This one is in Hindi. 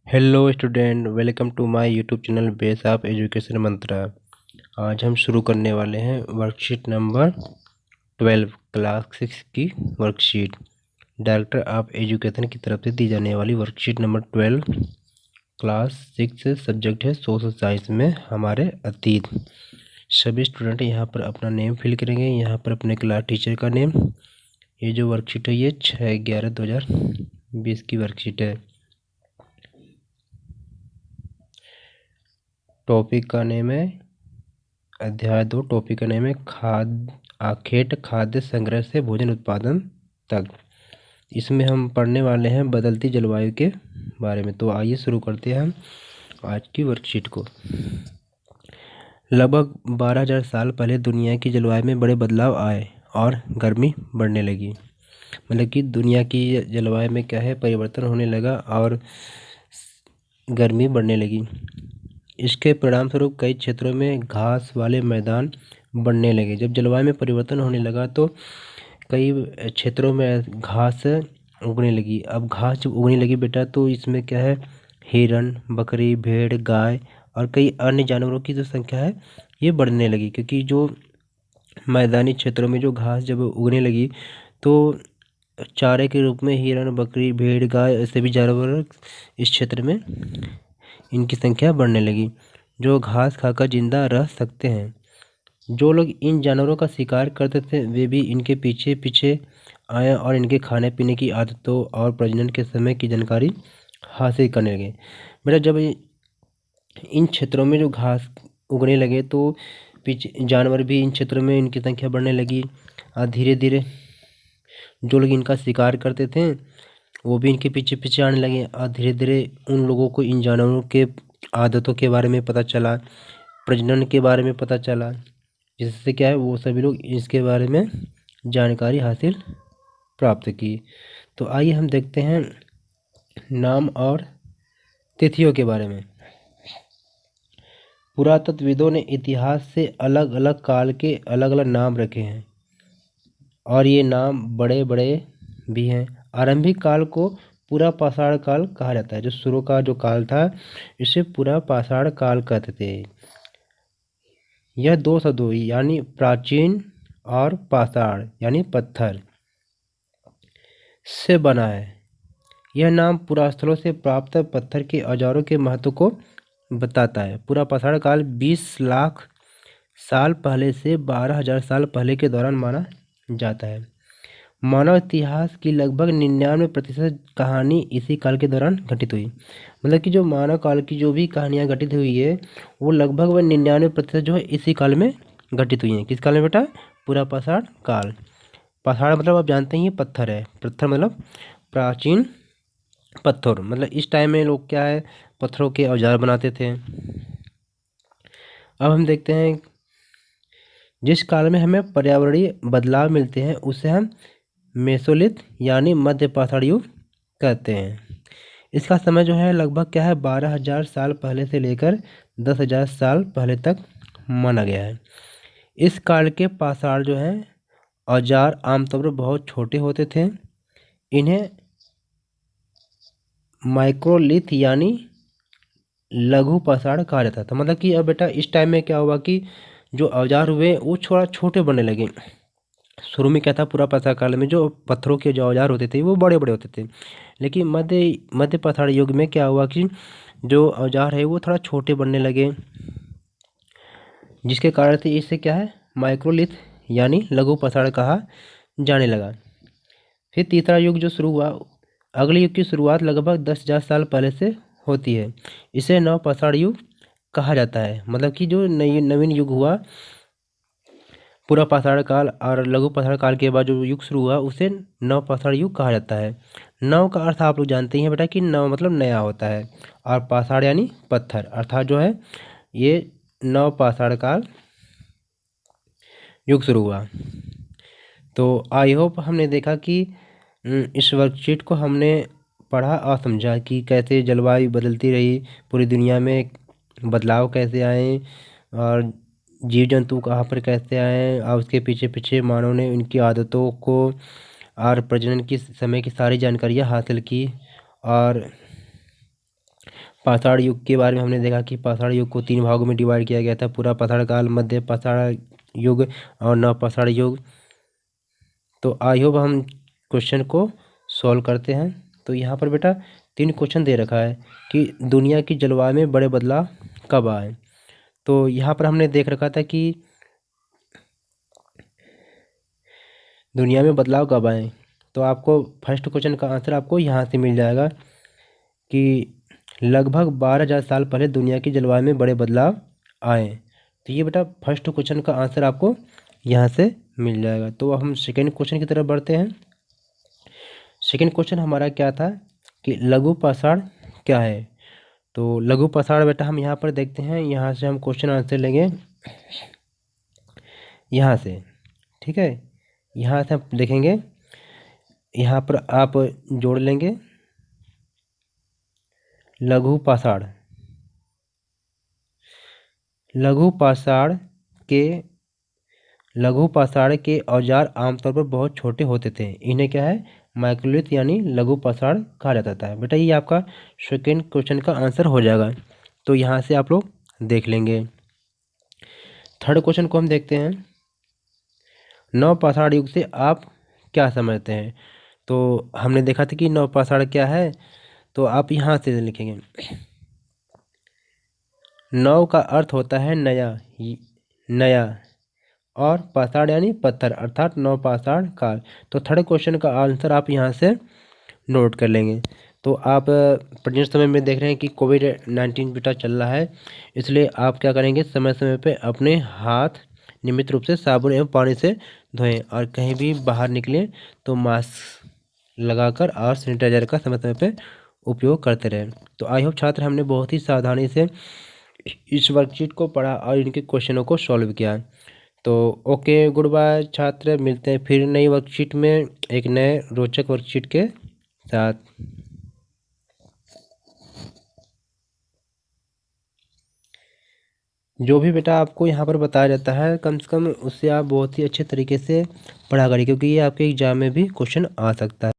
Hello student, welcome to my YouTube channel Base of Education Mantra. आज हम शुरू करने वाले हैं वर्कशीट नंबर 12 क्लास 6 की वर्कशीट। डायरेक्टर ऑफ एजुकेशन की तरफ से दी जाने वाली वर्कशीट नंबर 12 क्लास 6 सब्जेक्ट है सोशल साइंस में हमारे अतीत। सभी स्टूडेंट यहाँ पर अपना नेम फिल करेंगे। यहाँ पर अपने क्लास टीचर का नेम। ये जो वर्कशीट है ये 6/11/2020 की वर्कशीट है। टॉपिक का नेम है अध्याय 2। टॉपिक का नेम है खेत खाद्य संग्रह से भोजन उत्पादन तक। इसमें हम पढ़ने वाले हैं बदलती जलवायु के बारे में। तो आइए शुरू करते हैं हम आज की वर्कशीट को। लगभग 12,000 साल पहले दुनिया की जलवायु में बड़े बदलाव आए और गर्मी बढ़ने लगी। मतलब कि दुनिया की जलवायु में क्या है, परिवर्तन होने लगा और गर्मी बढ़ने लगी। इसके परिणाम स्वरूप कई क्षेत्रों में घास वाले मैदान बढ़ने लगे। जब जलवायु में परिवर्तन होने लगा तो कई क्षेत्रों में घास उगने लगी। अब घास जब उगने लगी बेटा, तो इसमें क्या है, हिरन, बकरी, भेड़, गाय और कई अन्य जानवरों की जो संख्या है ये बढ़ने लगी। क्योंकि जो मैदानी क्षेत्रों में जो घास जब उगने लगी तो चारे के रूप में हिरन, बकरी, भेड़, गाय ऐसे भी जानवर इस क्षेत्र में इनकी संख्या बढ़ने लगी जो घास खाकर जिंदा रह सकते हैं। जो लोग इन जानवरों का शिकार करते थे वे भी इनके पीछे पीछे आए और इनके खाने पीने की आदतों और प्रजनन के समय की जानकारी हासिल करने लगे। बेटा, जब इन क्षेत्रों में जो घास उगने लगे तो पीछे जानवर भी इन क्षेत्रों में इनकी संख्या बढ़ने लगी और धीरे धीरे जो लोग इनका शिकार करते थे वो भी इनके पीछे पीछे आने लगे और धीरे धीरे उन लोगों को इन जानवरों के आदतों के बारे में पता चला, प्रजनन के बारे में पता चला, जिससे क्या है वो सभी लोग इसके बारे में जानकारी हासिल प्राप्त की। तो आइए हम देखते हैं नाम और तिथियों के बारे में। पुरातत्वविदों ने इतिहास से अलग अलग काल के अलग अलग नाम रखे हैं और ये नाम बड़े बड़े भी हैं। आरंभिक काल को पूरा पाषाण काल कहा जाता है। जो शुरू का जो काल था इसे पूरा पाषाण काल कहते थे। यह दो शब्दों यानी प्राचीन और पाषाण यानी पत्थर से बना है। यह नाम पुरास्थलों से प्राप्त पत्थर के औजारों के महत्व को बताता है। पूरा पाषाण काल 20 लाख साल पहले से 12,000 साल पहले के दौरान माना जाता है। मानव इतिहास की लगभग 99% कहानी इसी काल के दौरान घटित हुई। मतलब कि जो मानव काल की जो भी कहानियाँ घटित हुई है वो लगभग वह 99% जो है इसी काल में घटित हुई हैं। किस काल में बेटा? पूरा पाषाण काल। पाषाण मतलब आप जानते ही पत्थर है। पत्थर मतलब प्राचीन पत्थर। मतलब इस टाइम में लोग क्या है, पत्थरों के औजार बनाते थे। अब हम देखते हैं जिस काल में हमें पर्यावरणीय बदलाव मिलते हैं उसे हम मेसोलिथ यानी मध्य पाषाण युग कहते हैं। इसका समय जो है लगभग क्या है, 12,000 साल पहले से लेकर 10,000 साल पहले तक माना गया है। इस काल के पाषाण जो है औजार आमतौर पर बहुत छोटे होते थे। इन्हें माइक्रोलिथ यानी लघु पाषाण कहा जाता था। मतलब कि अब बेटा इस टाइम में क्या हुआ कि जो औजार हुए वो थोड़ा छोटे बनने लगे। शुरू में क्या था, पूरा पाषाण काल में जो पत्थरों के जो औजार होते थे वो बड़े बड़े होते थे। लेकिन मध्य पाषाण युग में क्या हुआ कि जो औजार है वो थोड़ा छोटे बनने लगे, जिसके कारण से इससे क्या है माइक्रोलिथ यानी लघु पाषाण कहा जाने लगा। फिर तीसरा युग जो शुरू हुआ, अगले युग की शुरुआत लगभग 10,000 साल पहले से होती है। इसे नव पाषाण युग कहा जाता है। मतलब कि जो नवीन युग हुआ, पूरा पाषाण काल और लघु पाषाण काल के बाद जो युग शुरू हुआ उसे नव पाषाण युग कहा जाता है। नव का अर्थ आप लोग जानते हैं बेटा कि नव मतलब नया होता है और पाषाण यानी पत्थर, अर्थात जो है ये नव पाषाण काल युग शुरू हुआ। तो आई होप हमने देखा कि इस वर्कशीट को हमने पढ़ा और समझा कि कैसे जलवायु बदलती रही, पूरी दुनिया में बदलाव कैसे आए और जीव जंतु कहाँ पर कैसे आए और उसके पीछे पीछे मानव ने इनकी आदतों को और प्रजनन की समय की सारी जानकारियाँ हासिल की। और पाषाण युग के बारे में हमने देखा कि पाषाण युग को 3 भागों में डिवाइड किया गया था, पूरा पाषाण काल, मध्य पाषाण युग और नव पाषाण युग। तो आई होप हम क्वेश्चन को सॉल्व करते हैं। तो यहाँ पर बेटा 3 क्वेश्चन दे रखा है कि दुनिया की जलवायु में बड़े बदलाव कब आए। तो यहाँ पर हमने देख रखा था कि दुनिया में बदलाव कब आए। तो आपको फर्स्ट क्वेश्चन का आंसर आपको यहाँ से मिल जाएगा कि लगभग 12,000 साल पहले दुनिया की जलवायु में बड़े बदलाव आए। तो ये बेटा फर्स्ट क्वेश्चन का आंसर आपको यहाँ से मिल जाएगा। तो हम सेकेंड क्वेश्चन की तरफ बढ़ते हैं। सेकेंड क्वेश्चन हमारा क्या था कि लघु पाषाण क्या है। तो लघु पाषाण बेटा हम यहाँ पर देखते हैं, यहाँ से हम क्वेश्चन आंसर लेंगे यहाँ से, ठीक है। यहाँ से हम देखेंगे, यहाँ पर आप जोड़ लेंगे लघु पाषाण। लघु पाषाण के औजार आमतौर पर बहुत छोटे होते थे। इन्हें क्या है, माइक्रोलिथ यानी लघु पाषाण कहा जाता था। बेटा ये आपका सेकेंड क्वेश्चन का आंसर हो जाएगा। तो यहाँ से आप लोग देख लेंगे। थर्ड क्वेश्चन को हम देखते हैं, नव पाषाण युग से आप क्या समझते हैं। तो हमने देखा था कि नव पाषाण क्या है। तो आप यहाँ से लिखेंगे, नव का अर्थ होता है नया और पाषाण यानी पत्थर, अर्थात नव पाषाण काल। तो थर्ड क्वेश्चन का आंसर आप यहाँ से नोट कर लेंगे। तो आप प्रेजेंट समय में देख रहे हैं कि कोविड-19 बेटा चल रहा है, इसलिए आप क्या करेंगे, समय समय पे अपने हाथ नियमित रूप से साबुन एवं पानी से धोएं और कहीं भी बाहर निकलें तो मास्क लगाकर और सैनिटाइजर का समय समय पे उपयोग करते रहें। तो आई होप छात्र हमने बहुत ही सावधानी से इस वर्कशीट को पढ़ा और इनके क्वेश्चनों को सॉल्व किया। तो ओके, गुड बाय छात्र, मिलते हैं फिर नई वर्कशीट में एक नए रोचक वर्कशीट के साथ। जो भी बेटा आपको यहाँ पर बताया जाता है कम से कम उससे आप बहुत ही अच्छे तरीके से पढ़ा करिए, क्योंकि ये आपके एग्जाम में भी क्वेश्चन आ सकता है।